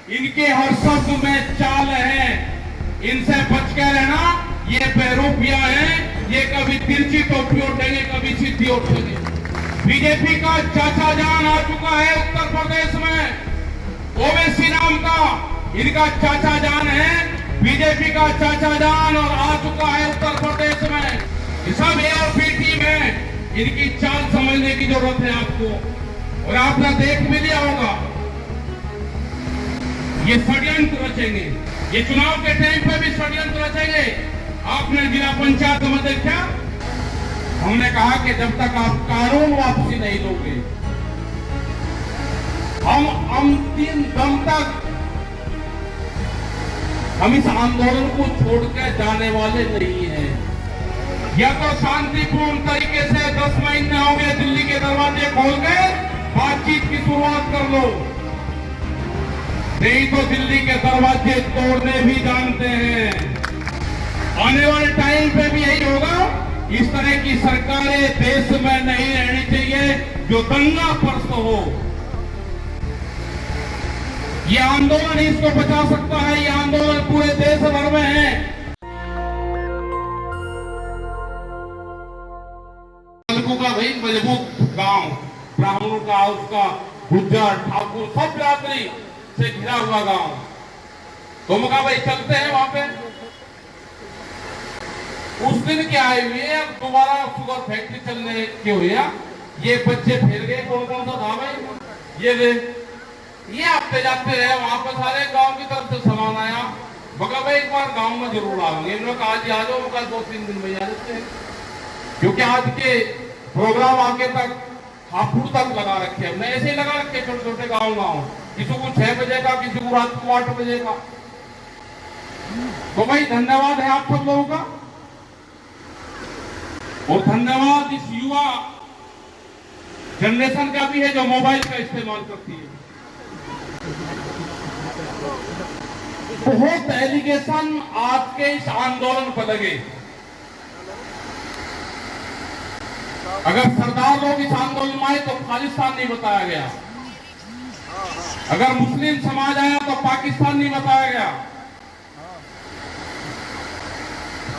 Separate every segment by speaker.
Speaker 1: इनके हर शब्द में चाल है, इनसे बच के रहना। ये बेरूपिया है, ये कभी तिरछी टोपी उठेंगे, कभी सीधी उठेंगे। बीजेपी का चाचा जान आ चुका है उत्तर प्रदेश में, ओवैसी नाम का इनका चाचा जान है, बीजेपी का चाचा जान, और आ चुका है उत्तर प्रदेश में। सब ए और बी टीम है, इनकी चाल समझने की जरूरत है आपको। और आपने देख भी लिया होगा, ये षड्यंत्र रचेंगे, ये चुनाव के टाइम पे भी षड्यंत्र रचेंगे। आपने जिला पंचायत में देखा, हमने कहा कि जब तक आप कानून वापसी नहीं लोगे, हम अंतिम दम तक हम इस आंदोलन को छोड़कर जाने वाले नहीं हैं। या तो शांतिपूर्ण तरीके से 10 महीने हो गए दिल्ली के दरवाजे खोल के बातचीत की शुरुआत कर लो, नहीं तो दिल्ली के दरवाजे तोड़ने भी जानते हैं। आने वाले टाइम पे भी यही होगा। इस तरह की सरकारें देश में नहीं रहनी चाहिए जो दंगा परस्त हो। ये आंदोलन इसको बचा सकता है, ये आंदोलन पूरे देश भर में है। का भाई मजबूत गांव, ब्राह्मणों का, उसका गुज्जर ठाकुर सब बिरादरी से घिरा हुआ गांव। तो मैं कहा भाई चलते हैं वहां पे। उस दिन क्या आए हुए, अब दोबारा शुगर फैक्ट्री चलने के हुए, ये बच्चे फिर गए। कौन कौन सा था भाई, ये आते जाते रहे वहां पर, सारे गांव की तरफ से सामान आया। मगर भाई एक बार गांव में जरूर आऊंगे। इन्होंने कहा आज आ जाओ, मगर 2-3 दिन में आ जाते हैं, क्योंकि आज के प्रोग्राम आगे तक हापुड़ तक लगा रखे, हमने ऐसे ही लगा रखे छोटे छोटे गांव गांव, किसी को 6 बजे का, किसी को रात को 8 बजे का। तो भाई धन्यवाद है आप सब लोगों का, और धन्यवाद इस युवा जनरेशन का भी है जो मोबाइल का इस्तेमाल करती है। बहुत एलिगेशन आज के इस आंदोलन पर लगे। अगर सरदार लोग इस आंदोलन में आए तो खालिस्तान नहीं बताया गया, अगर मुस्लिम समाज आया तो पाकिस्तान नहीं बताया गया,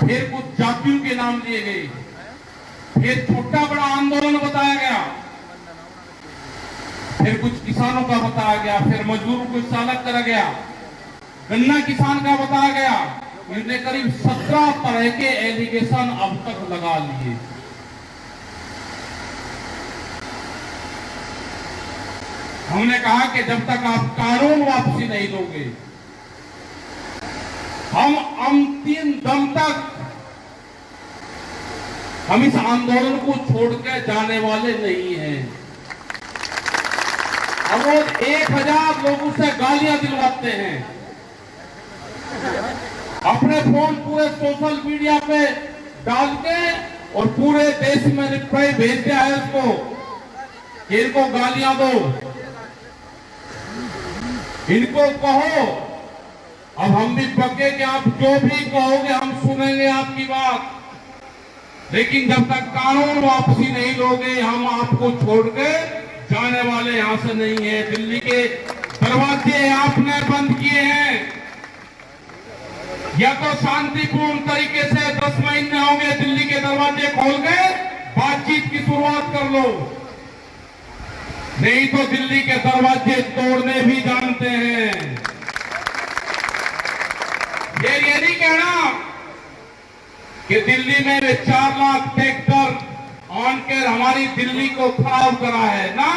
Speaker 1: फिर कुछ जातियों के नाम लिए गए, फिर छोटा बड़ा आंदोलन बताया गया, फिर कुछ किसानों का बताया गया, फिर मजदूरों को इससे अलग करा गया, गन्ना किसान का बताया गया। इन्होंने करीब 17 तरह के एलिगेशन अब तक लगा लिए। हमने कहा कि जब तक आप कानून वापसी नहीं लोगे, हम अंतिम दम तक हम इस आंदोलन को छोड़कर जाने वाले नहीं हैं। हम रोज 1000 लोगों से गालियां दिलवाते हैं, अपने फोन पूरे सोशल मीडिया पे डाल के, और पूरे देश में रिप्लाई भेजते हैं उसको, इनको गालियां दो, इनको कहो। अब हम भी पक्के कि आप जो भी कहोगे हम सुनेंगे आपकी बात, लेकिन जब तक कानून वापसी नहीं लोगे, हम आपको छोड़ के जाने वाले यहां से नहीं है। दिल्ली के दरवाजे आपने बंद किए हैं, या तो शांतिपूर्ण तरीके से 10 महीने हो गए दिल्ली के दरवाजे खोल के बातचीत की शुरुआत कर लो, नहीं तो दिल्ली के दरवाजे तोड़ने भी जानते हैं। ये नहीं कहना कि दिल्ली में 4 लाख ट्रैक्टर आनकर हमारी दिल्ली को खराब करा है ना।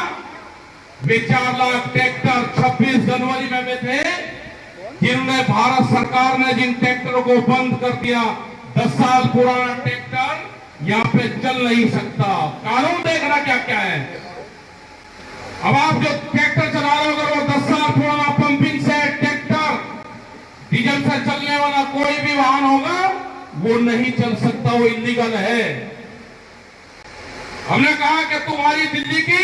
Speaker 1: वे 4 लाख ट्रैक्टर 26 जनवरी में वे थे जिन्होंने, भारत सरकार ने जिन ट्रैक्टरों को बंद कर दिया। 10 साल पुराना ट्रैक्टर यहाँ पे चल नहीं सकता। कानून देख रहा क्या क्या है। अब आप जो ट्रैक्टर चला रहे हो, अगर वो 10 साल पुराना पंपिंग सेट ट्रैक्टर, डीजल से चलने वाला कोई भी वाहन होगा, वो नहीं चल सकता, वो इलीगल है। हमने कहा कि तुम्हारी दिल्ली की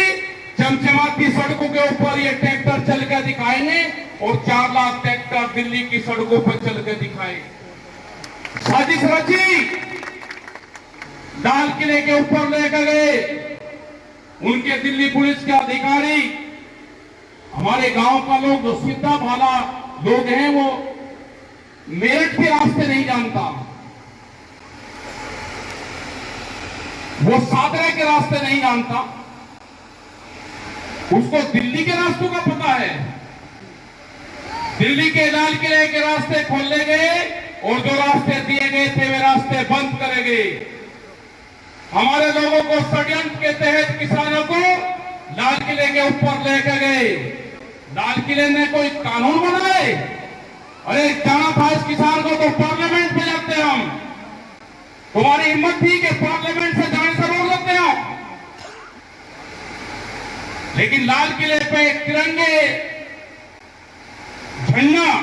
Speaker 1: चमचमाती सड़कों के ऊपर ये ट्रैक्टर चल के दिखाएंगे, और 4 लाख ट्रैक्टर दिल्ली की सड़कों पर चल के दिखाएंगे। साजिश रची, लाल किले के ऊपर लेकर गए उनके दिल्ली पुलिस के अधिकारी, हमारे गांव का लोग जो सीधा भाला लोग हैं वो मेरठ के रास्ते नहीं जानता, वो सादरे के रास्ते नहीं जानता, उसको दिल्ली के रास्तों का पता है। दिल्ली के लाल किले के रास्ते खोले गए और जो रास्ते दिए गए थे वे रास्ते बंद करे गए। हमारे लोगों को षड्यंत्र के तहत किसानों को लाल किले के ऊपर लेकर गए। लाल किले ने कोई कानून बनाए? अरे जाना था इस किसान को तो पार्लियामेंट में जाते हम। तुम्हारी हिम्मत थी कि पार्लियामेंट से जाने से रोक सकते आप, लेकिन लाल किले पे एक तिरंगे झंडा,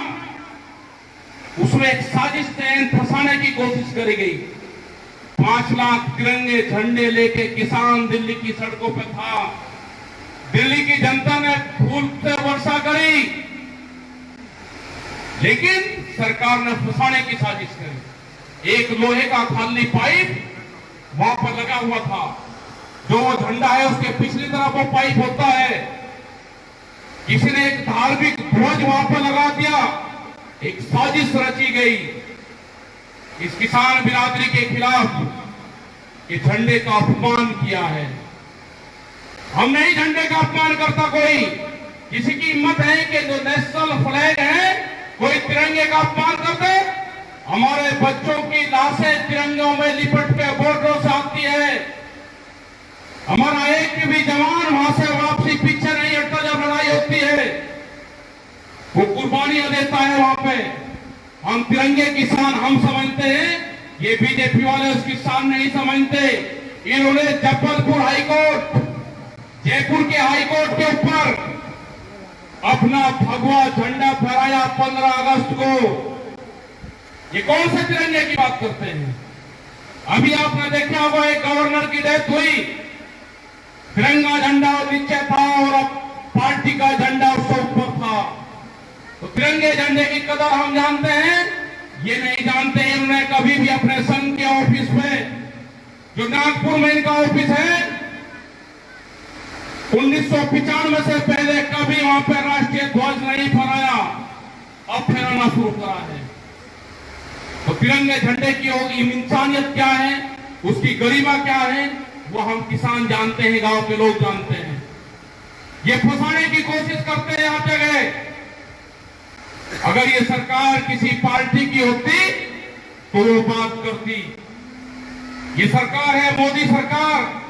Speaker 1: उसमें एक साजिश तहत फंसाने की कोशिश करी गई। 5 लाख तिरंगे झंडे लेके किसान दिल्ली की सड़कों पे था। दिल्ली की जनता ने फूल से वर्षा करी, लेकिन सरकार ने फंसाने की साजिश करी। एक लोहे का खाली पाइप वहां पर लगा हुआ था, जो झंडा है उसके पिछली तरफ वो पाइप होता है। किसी ने एक धार्मिक ध्वज वहां पर लगा दिया, एक साजिश रची गई इस किसान बिरादरी के खिलाफ कि झंडे का अपमान किया है। हम नहीं झंडे का अपमान करता कोई, किसी की हिम्मत है कि जो नेशनल फ्लैग है कोई तिरंगे का अपमान कर दे। हमारे बच्चों की लाशें तिरंगों में लिपट के बॉर्डरों से आती है। हमारा एक भी जवान वहां से वापसी पीछे नहीं हटता जब लड़ाई होती है, वो कुर्बानियां देता है वहां पे। हम तिरंगे किसान हम समझते हैं, ये बीजेपी वाले उस किसान नहीं समझते। इन्होंने जबलपुर हाईकोर्ट, जयपुर के हाईकोर्ट के ऊपर अपना भगवा झंडा फहराया 15 अगस्त को। ये कौन से तिरंगे की बात करते हैं? अभी आपने देखा होगा एक गवर्नर की डेथ हुई, तिरंगा झंडा नीचे था और अब पार्टी का झंडा उससे ऊपर था। तो तिरंगे झंडे की कदर हम जानते हैं, ये नहीं जानते इन्होंने कभी भी अपने संघ के ऑफिस में, जो नागपुर में इनका ऑफिस है, 1995 से पहले कभी वहां पर राष्ट्रीय ध्वज नहीं फहराया, अब फहराना शुरू करा है। तो तिरंगे झंडे की इंसानियत क्या है, उसकी गरिमा क्या है, वो हम किसान जानते हैं, गांव के लोग जानते हैं। ये फंसाने की कोशिश करते हैं हर जगह। अगर ये सरकार किसी पार्टी की होती तो वो बात करती। ये सरकार है मोदी सरकार,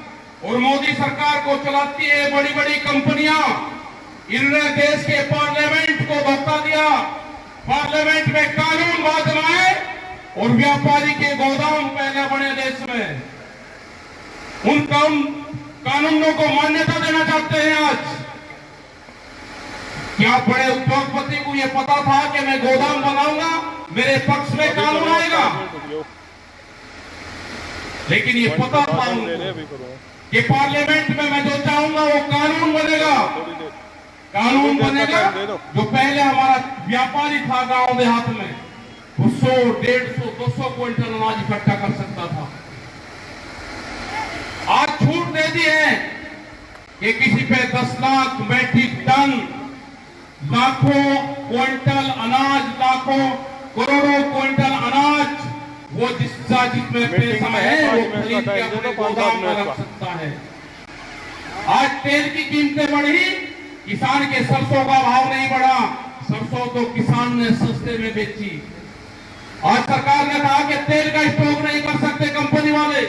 Speaker 1: और मोदी सरकार को चलाती है बड़ी बड़ी कंपनियां। इन्होंने देश के पार्लियामेंट को धोखा दिया, पार्लियामेंट में कानून बाद लाए और व्यापारी के गोदाम पहले बने देश में। उन कानूनों को मान्यता देना चाहते हैं आज। क्या बड़े उद्योगपति को यह पता था कि मैं गोदाम बनाऊंगा मेरे पक्ष में कानून आएगा? लेकिन ये पता था उनको कि पार्लियामेंट में मैं जो चाहूंगा वो कानून बनेगा। कानून बनेगा जो पहले हमारा व्यापारी था गांव देहात में, वो 100, 150, 200 क्विंटल अनाज इकट्ठा कर सकता था। आज छूट दे दी है कि किसी पे 10 लाख मीट्रिक टन, लाखों क्विंटल अनाज, लाखों करोड़ों क्विंटल अनाज, वो जिसमें पैसा है वो खरीद के अपने गोदाम में रख सकता है। आज तेल की कीमतें बढ़ी, किसान के सरसों का भाव नहीं बढ़ा, सरसों तो किसान ने सस्ते में बेची। आज सरकार ने कहा कि तेल का स्टॉक नहीं कर सकते कंपनी वाले।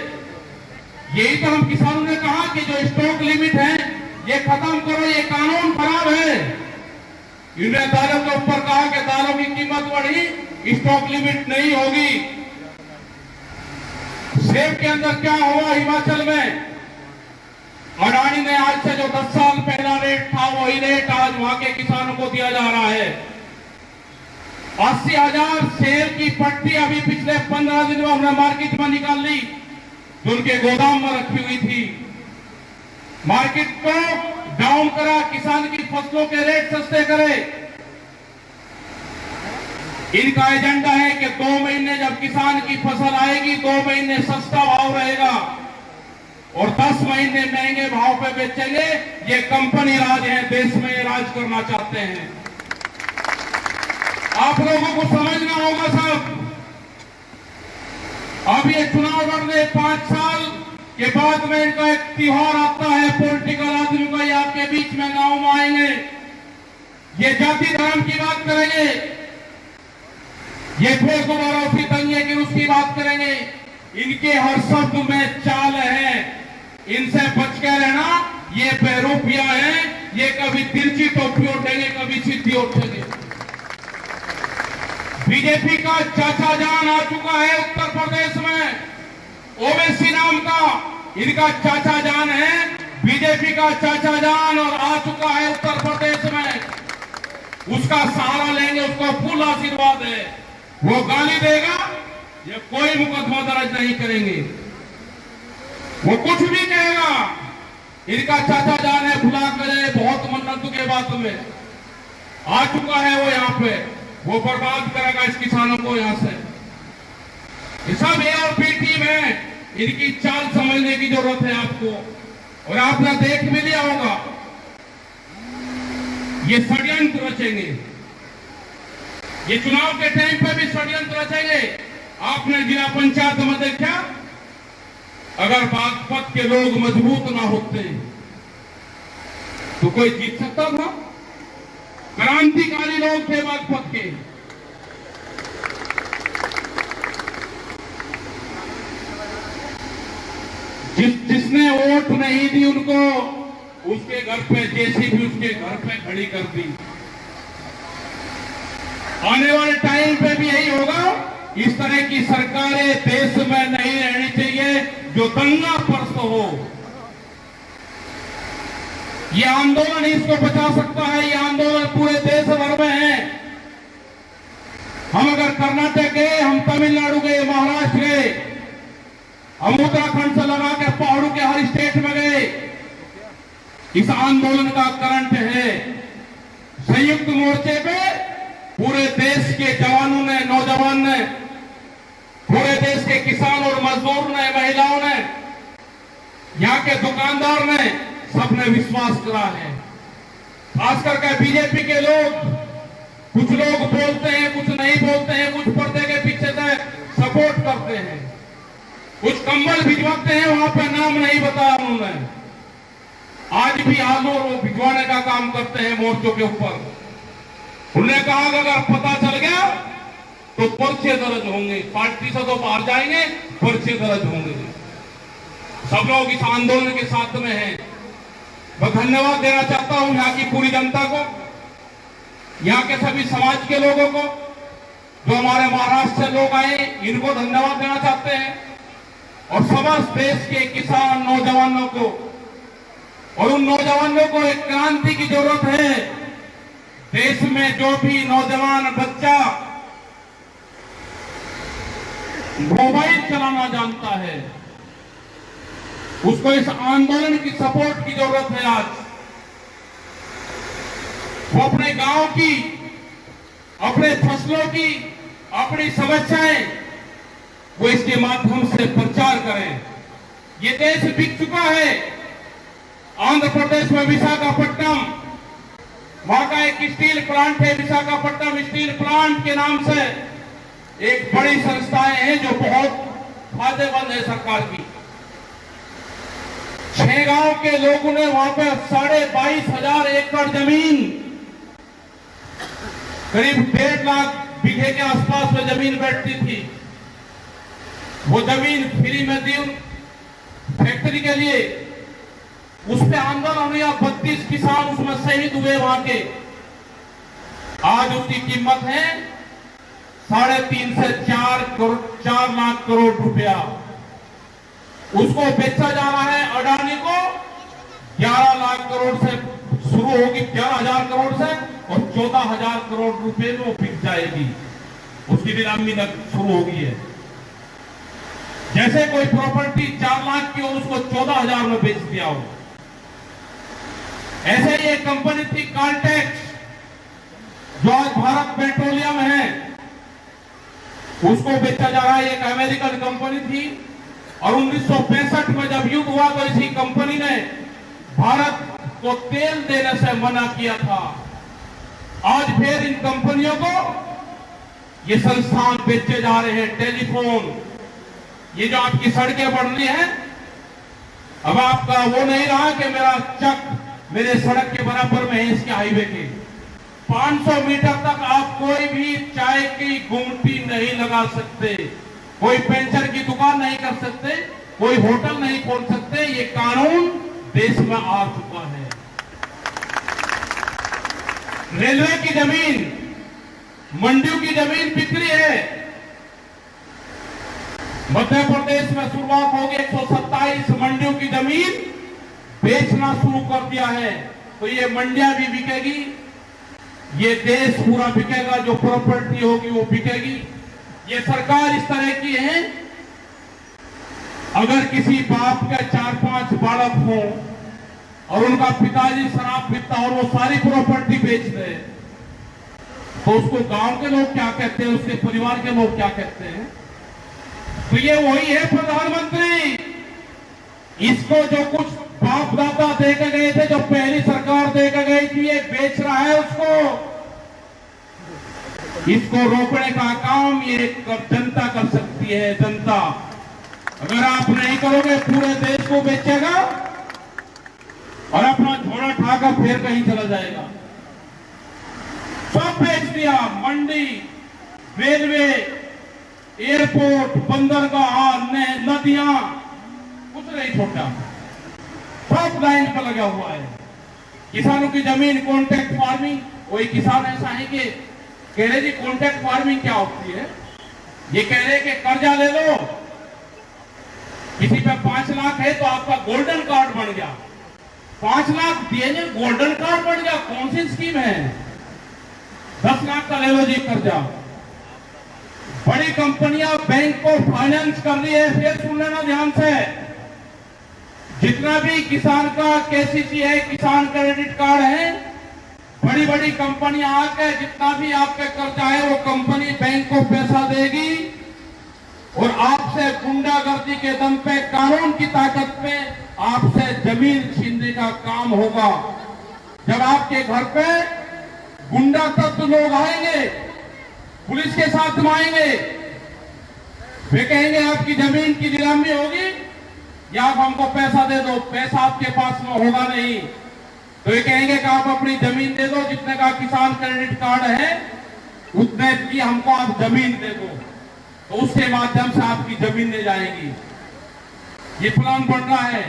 Speaker 1: यही तो हम किसानों ने कहा कि जो स्टॉक लिमिट है ये खत्म करो, ये कानून खराब है। इन्होंने दालों के ऊपर कहा कि दालों की कीमत बढ़ी, स्टॉक लिमिट नहीं होगी। सेब के अंदर क्या हुआ हिमाचल में? अडानी ने आज से जो 10 साल पहला रेट था वही रेट आज वहां के किसानों को दिया जा रहा है। 80,000 सेब की पट्टी अभी पिछले 15 दिन में हमने मार्केट में निकाल ली, जो उनके गोदाम में रखी हुई थी। मार्केट को डाउन करा, किसान की फसलों के रेट सस्ते करे। इनका एजेंडा है कि 2 महीने जब किसान की फसल आएगी 2 महीने सस्ता भाव रहेगा। और 10 महीने महंगे भाव पे बेचेंगे। ये कंपनी राज है, देश में राज करना चाहते हैं। आप लोगों को समझना होगा साहब। अब ये चुनाव लड़ने 5 साल के बाद में इनका एक त्योहार आता है, पॉलिटिकल आदमी का, ये आपके बीच में गांव में आएंगे, ये जाति धर्म की बात करेंगे, ये फिर दोबारा उसी दंगे की उसकी बात करेंगे। इनके हर शब्द में चाल है, इनसे बच के रहना। ये बेरूपिया है, ये कभी तिरछी टोपी उठेंगे, कभी सीधी उठेंगे। बीजेपी का चाचा जान आ चुका है उत्तर प्रदेश में, ओवैसी नाम का इनका चाचा जान है, बीजेपी का चाचा जान, और आ चुका है उत्तर प्रदेश में। उसका सहारा लेंगे, उसका फुल आशीर्वाद है। वो गाली देगा, ये कोई मुकदमा दर्ज नहीं करेंगे। वो कुछ भी कहेगा, इनका चाचा जान है, भुला करे, बहुत मन्नतों के बात में आ चुका है वो यहाँ पे। वो बर्बाद करेगा इस किसानों को यहां से। ये सब ए और बी टीम है, इनकी चाल समझने की जरूरत है आपको। और आपने देख भी लिया होगा, ये षड्यंत्र रचेंगे, ये चुनाव के टाइम पे भी षड्यंत्र रचेंगे। आपने जिला पंचायत में देखा, अगर बागपत के लोग मजबूत ना होते तो कोई जीत सकता था? क्रांतिकारी लोग थे बागपत के। जिसने वोट नहीं दी उनको, उसके घर पे जेसीबी उसके घर पे खड़ी कर दी। आने वाले टाइम पे भी यही होगा। इस तरह की सरकारें देश में नहीं रहनी चाहिए जो दंगा परस्त हो। ये आंदोलन इसको बचा सकता है। ये आंदोलन पूरे देश भर में है। हम अगर कर्नाटक गए, हम तमिलनाडु गए, महाराष्ट्र गए, हम उत्तराखंड से लगा के पहाड़ों के हर स्टेट में गए, इस आंदोलन का करंट है। संयुक्त मोर्चे पे पूरे देश के जवानों ने, नौजवान ने, पूरे देश के किसान और मजदूर ने, महिलाओं ने, यहाँ के दुकानदार ने, सबने विश्वास करा है। खास करके बीजेपी के लोग, कुछ लोग बोलते हैं, कुछ नहीं बोलते हैं, कुछ पर्दे के पीछे से सपोर्ट करते हैं, कुछ कंबल भिजवाते हैं, वहां पे नाम नहीं बताया उन्होंने। आज भी आलू और भिजवाने का काम करते हैं मोर्चों के ऊपर। उन्होंने कहा कि अगर पता चल गया तो पर्चे दर्ज होंगे, पार्टी से तो बाहर जाएंगे, पर्चे दर्ज होंगे। सब लोग इस आंदोलन के साथ में हैं। मैं धन्यवाद देना चाहता हूं यहाँ की पूरी जनता को, यहाँ के सभी समाज के लोगों को, जो हमारे महाराष्ट्र से लोग आए, इनको धन्यवाद देना चाहते हैं। और समस्त देश के किसान नौजवानों को, और उन नौजवानों को एक क्रांति की जरूरत है। देश में जो भी नौजवान बच्चा मोबाइल चलाना जानता है, उसको इस आंदोलन की सपोर्ट की जरूरत है। आज वो अपने गांव की, अपने फसलों की, अपनी समस्याएं वो इसके माध्यम से प्रचार करें। ये देश बिक चुका है। आंध्र प्रदेश में विशाखापट्टनम, वहां का एक स्टील प्लांट है, विशाखापट्टनम स्टील प्लांट के नाम से एक बड़ी संस्थाएं हैं जो बहुत फायदेमंद है सरकार की। 6 गांव के लोगों ने वहां पे 22,500 एकड़ जमीन, करीब 1.5 लाख बीघे के आसपास में जमीन बैठती थी, वो जमीन फ्री में दी फैक्ट्री के लिए। उस पर आंदोलन हुआ, 32 किसान उसमें शहीद हुए वहां के। आज उसकी कीमत है 3.5 से 4 लाख करोड़ रुपया। उसको बेचा जा रहा है अडानी को 11 लाख करोड़ से शुरू होगी, 11,000 करोड़ से, और 14,000 करोड़ रुपए में वो बिक जाएगी। उसकी नीलामी शुरू होगी है। जैसे कोई प्रॉपर्टी 4 लाख की हो, उसको 14,000 में बेच दिया हो। ऐसे ही एक कंपनी थी काल्टेक्स, जो आज भारत पेट्रोलियम है, उसको बेचा जा रहा है। एक अमेरिकन कंपनी थी और 1965 में जब युद्ध हुआ तो इसी कंपनी ने भारत को तेल देने से मना किया था। आज फिर इन कंपनियों को ये संस्थान बेचे जा रहे हैं। टेलीफोन, ये जो आपकी सड़कें बन रही हैं, अब आपका वो नहीं रहा कि मेरा चक मेरे सड़क के बराबर में है इसके हाईवे के। 500 मीटर तक आप कोई भी चाय की गुमटी नहीं लगा सकते, कोई पंचर की दुकान नहीं कर सकते, कोई होटल नहीं खोल सकते। ये कानून देश में आ चुका है। रेलवे की जमीन, मंडियों की जमीन बिक्री है। मध्य प्रदेश में शुरुआत होगी, 127 मंडियों की जमीन बेचना शुरू कर दिया है। तो ये मंडियां भी बिकेगी, ये देश पूरा बिकेगा, जो प्रॉपर्टी होगी वो बिकेगी। ये सरकार इस तरह की है, अगर किसी बाप के 4-5 बालक हो और उनका पिताजी शराब पीता और वो सारी प्रॉपर्टी बेच दे, तो उसको गांव के लोग क्या कहते हैं, उसके परिवार के लोग क्या कहते हैं? तो ये वही है प्रधानमंत्री। इसको जो कुछ बाप दादा दे के गए थे, जो पहली सरकार दे के गई थी, ये बेच रहा है उसको। इसको रोकने का काम ये जनता कर सकती है। जनता, अगर आप नहीं करोगे पूरे देश को बेचेगा और अपना झोला उठाकर फिर कहीं चला जाएगा। सब बेच दिया, मंडी, रेलवे, एयरपोर्ट, बंदरगाह, नदियां, कुछ नहीं छोटा, सब लाइन पर लगा हुआ है। किसानों की जमीन कॉन्ट्रैक्ट फार्मिंग, कोई किसान ऐसा है कि कह रहे जी कॉन्ट्रैक्ट फार्मिंग क्या होती है? ये कह रहे कि कर्जा ले लो, किसी पे 5 लाख है तो आपका गोल्डन कार्ड बन गया, 5 लाख दिए ने गोल्डन कार्ड बन गया। कौन सी स्कीम है? 10 लाख का ले लो जी कर्जा। बड़ी कंपनियां बैंक को फाइनेंस कर रही है। फिर सुन लेना ध्यान से, जितना भी किसान का केसीसी है, किसान क्रेडिट कार्ड है, बड़ी बड़ी कंपनियां आके जितना भी आपके कर्जा है वो कंपनी बैंक को पैसा देगी और आपसे गुंडागर्दी के दम पे, कानून की ताकत पे आपसे जमीन छीनने का काम होगा। जब आपके घर पे गुंडा तत्व लोग आएंगे, पुलिस के साथ जमाएंगे, वे कहेंगे आपकी जमीन की नीलामी होगी या आप हमको पैसा दे दो। पैसा आपके पास में होगा नहीं, तो ये कहेंगे कि आप अपनी जमीन दे दो, जितने का किसान क्रेडिट कार्ड है उतने की हमको आप जमीन दे दो, तो उसके माध्यम से आपकी जमीन ले जाएगी। ये प्लान बन रहा है।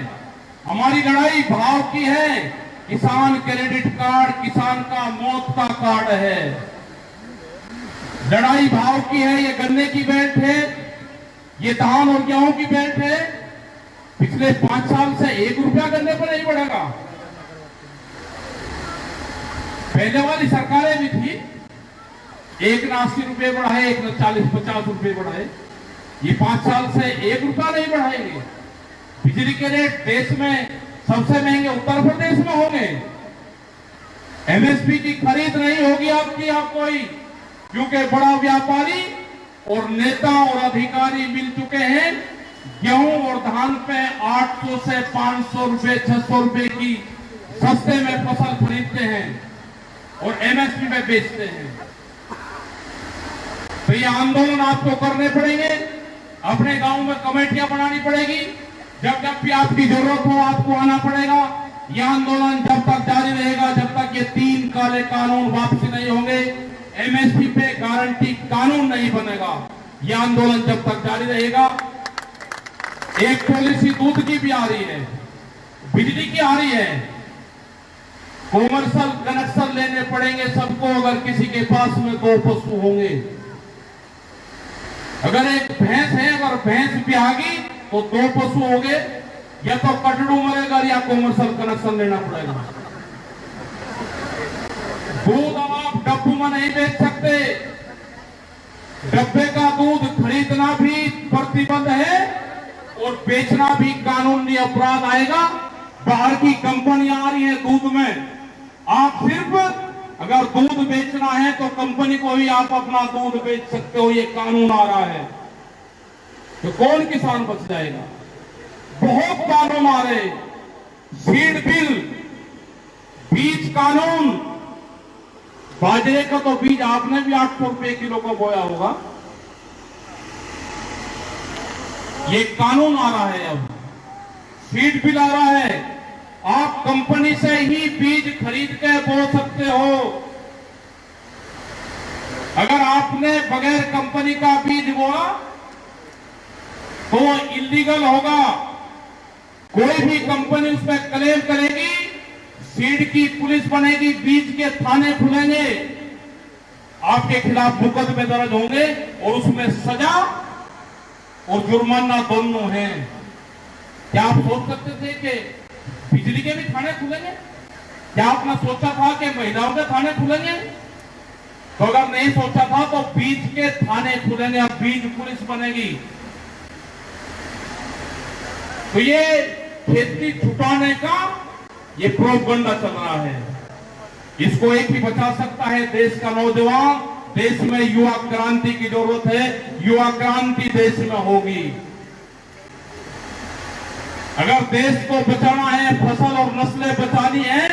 Speaker 1: हमारी लड़ाई भाव की है। किसान क्रेडिट कार्ड किसान का मौत का कार्ड है। लड़ाई भाव की है। ये गन्ने की बेल्ट है, ये धान और गेहूं की बेल्ट है। पिछले 5 साल से 1 रुपया गन्ने पर नहीं बढ़ेगा। पहले वाली सरकारें भी थी, एक ने 80 रुपए बढ़ाए, एक ने 40-50 रुपए बढ़ाए। ये 5 साल से 1 रुपया नहीं बढ़ाएंगे। बिजली के रेट देश में सबसे महंगे उत्तर प्रदेश में होंगे। एमएसपी की खरीद नहीं होगी आपकी आप कोई, क्योंकि बड़ा व्यापारी और नेता और अधिकारी मिल चुके हैं। गेहूं और धान पे 800 से 500 रुपए 600 रुपए की सस्ते में फसल खरीदते हैं और एमएसपी में बेचते हैं। तो ये आंदोलन आपको करने पड़ेंगे। अपने गांव में कमेटियां बनानी पड़ेगी। जब जब भी आपकी जरूरत हो आपको आना पड़ेगा। यह आंदोलन जब तक जारी रहेगा जब तक ये 3 काले कानून वापसी नहीं होंगे, एमएसपी पे गारंटी कानून नहीं बनेगा। यह आंदोलन जब तक जारी रहेगा। एक पॉलिसी दूध की भी आ रही है, बिजली की आ रही है। कॉमर्शियल कनेक्शन लेने पड़ेंगे सबको अगर किसी के पास में 2 पशु होंगे। अगर एक भैंस है, अगर भैंस ब्यागी तो 2 पशु होंगे, या तो कटड़ू मरेगा या कॉमर्शियल कनेक्शन लेना पड़ेगा। दूध आप डब्बू में नहीं बेच सकते। डब्बे का दूध खरीदना भी प्रतिबंध है और बेचना भी कानूनी अपराध आएगा। बाहर की कंपनियां आ रही है दूध में, आप सिर्फ अगर दूध बेचना है तो कंपनी को ही आप अपना दूध बेच सकते हो। ये कानून आ रहा है तो कौन किसान बच जाएगा? बहुत कानून आ रहे, सीड बिल, बीज कानून, बाजरे का तो बीज आपने भी 800 रुपए किलो का बोया होगा। ये कानून आ रहा है, अब सीड बिल आ रहा है, आप कंपनी से ही बीज खरीद के बो सकते हो। अगर आपने बगैर कंपनी का बीज बोया तो वो इलीगल होगा। कोई भी कंपनी उस पर क्लेम करेगी, सीड की पुलिस बनेगी, बीज के थाने खुलेंगे, आपके खिलाफ मुकदमे दर्ज होंगे और उसमें सजा और जुर्माना दोनों हैं। क्या आप सोच सकते थे कि बिजली के भी थाने खुलेंगे? क्या आपने सोचा था कि महिलाओं के थाने खुलेंगे? तो अगर नहीं सोचा था तो बीज के थाने खुलेंगे, अब बीज पुलिस बनेगी। तो ये खेती छुपाने का ये प्रोपगंडा चल रहा है। इसको एक ही बचा सकता है देश का नौजवान। देश में युवा क्रांति की जरूरत है, युवा क्रांति देश में होगी। अगर देश को बचाना है, फसल और नस्लें बचानी है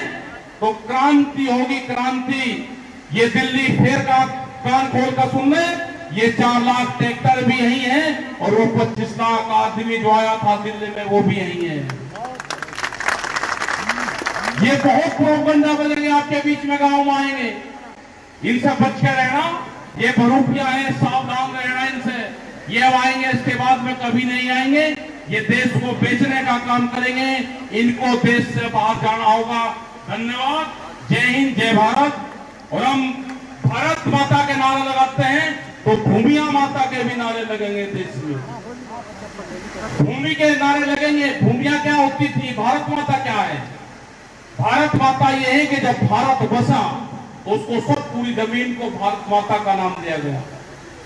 Speaker 1: तो क्रांति होगी, क्रांति। ये दिल्ली फिर का कान खोल कर सुन ले, ये 4 लाख ट्रैक्टर भी यही है और वो 25 लाख आदमी जो आया था दिल्ली में वो भी यही है। ये बहुत प्रोपगंडा बनेंगे आपके बीच में, गांव में आएंगे। इनसे बच के रहना, ये बरूपिया है, सावधान रहना इनसे। ये अब आएंगे, इसके बाद में कभी नहीं आएंगे। ये देश को बेचने का काम करेंगे, इनको देश से बाहर जाना होगा। धन्यवाद, जय हिंद, जय भारत। और हम भारत माता के नारे लगाते हैं तो भूमिया माता के भी नारे लगेंगे देश में। भूमि के नारे लगेंगे। भूमिया क्या होती थी, भारत माता क्या है? भारत माता ये है कि जब भारत बसा तो उसको सब पूरी जमीन को भारत माता का नाम दिया गया।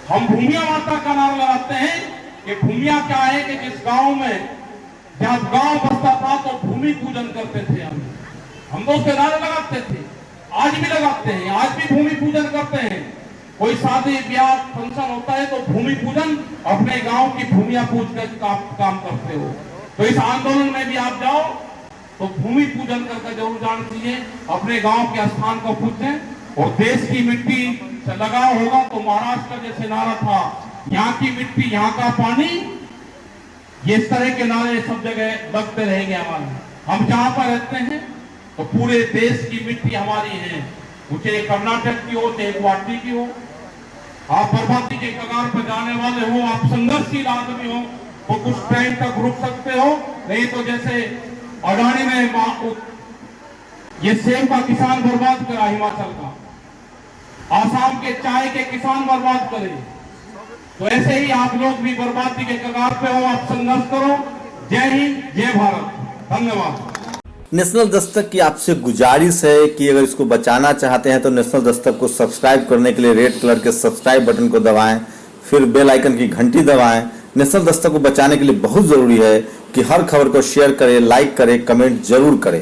Speaker 1: हम भूमिया माता का नारा लगाते हैं कि भूमिया क्या है कि जिस गांव में जब गांव बसता था तो भूमि पूजन करते थे हम तो उसके नारे लगाते थे, आज भी लगाते हैं, आज भी भूमि पूजन करते हैं। कोई शादी ब्याह फंक्शन होता है तो भूमि पूजन, अपने गांव की भूमिया पूज कर काम करते हो। तो इस आंदोलन में भी आप जाओ तो भूमि पूजन करके जरूर जान दीजिए, अपने गांव के स्थान को पूजें और देश की मिट्टी से लगाव होगा। तो महाराष्ट्र का जैसे नारा था, यहाँ की मिट्टी, यहाँ का पानी, ये इस तरह के नारे सब जगह लगते रहेंगे हमारे। हम जहां पर रहते हैं तो पूरे देश की मिट्टी हमारी है, चाहे कर्नाटक की हो, चाहे गुवाहाटी की हो। आप बर्बादी के कगार पर जाने वाले हो, आप संघर्षशील आदमी हो तो कुछ टाइम तक रुक सकते हो, नहीं तो जैसे अडानी में ये सेब का किसान बर्बाद करा, हिमाचल का, आसाम के चाय के किसान बर्बाद करे, तो ऐसे ही आप लोग भी बर्बादी के कगार पे हो। आप संघर्ष करो। जय हिंद, जय भारत। धन्यवाद।
Speaker 2: नेशनल दस्तक की आपसे गुजारिश है कि अगर इसको बचाना चाहते हैं तो नेशनल दस्तक को सब्सक्राइब करने के लिए रेड कलर के सब्सक्राइब बटन को दबाएं, फिर बेल आइकन की घंटी दबाएं। नेशनल दस्तक को बचाने के लिए बहुत जरूरी है कि हर खबर को शेयर करें, लाइक करें, कमेंट जरूर करें।